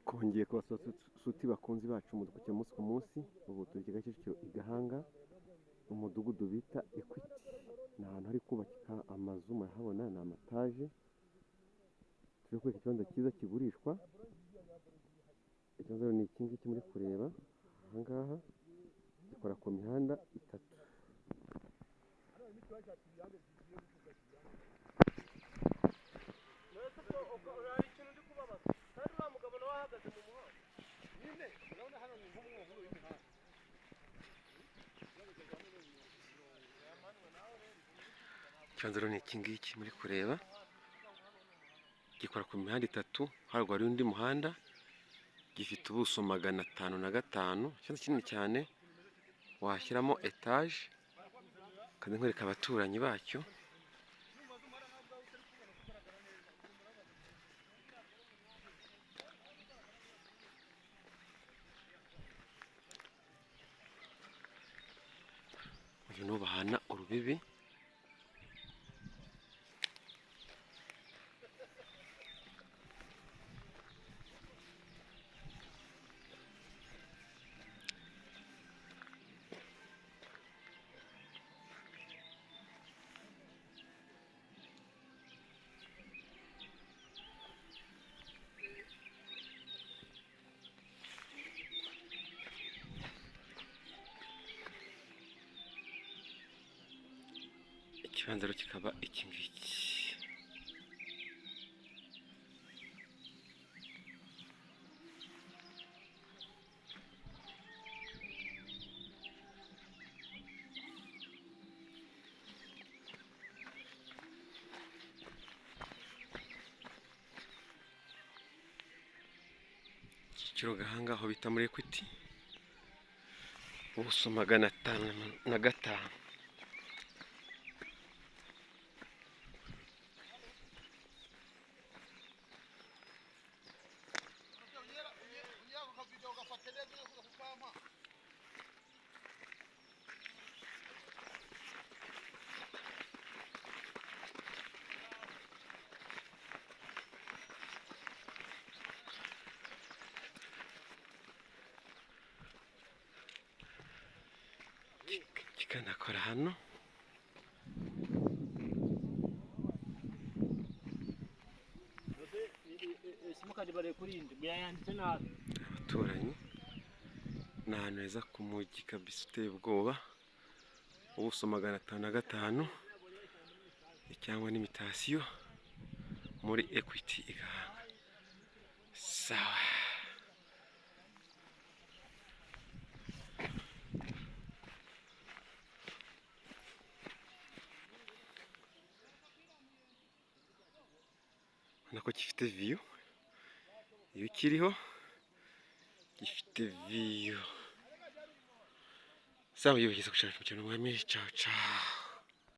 Twongeye kubasuti bakunzi bacu mu dukurikira umunsi ku munsi. Ubu turi Kicukiro i Gahanga, umudugudu bita Equity. Ni ahantu hari kubakika amazu, murahabona ni amataje. Turi kwereka ikibanza cyiza kigurishwa. Ikibanza ni iki ngiki muri kureba aha ngaha, gikora ku mihanda itatu. Ikibanza ni iki ngiki muri kureba, gikora ku mihanda itatu. Haruguru hari undi muhanda, gifite ubuso 505. Ikibanza kinini cyane, washyiramo etaje. Kandi nkwereka abaturanyi bacyo. Uyu ni bahana urubibi. Ikibanza kikaba iki ngiki. Kicukiro Gahanga, aho bita muri Equity. Ubuso 505. Kikanakora hano. Abaturanyi, ni ahantu heza ku mujyi kabisa uteye ubwoba. Ubuso 505, cyangwa n'imitasiyo muri Equity i Gahanga. Sawa. Nako gifite view. Iyo ukiriho gifite view. Sawa, yogeze gushaka cyane umwami. Ciao ciao.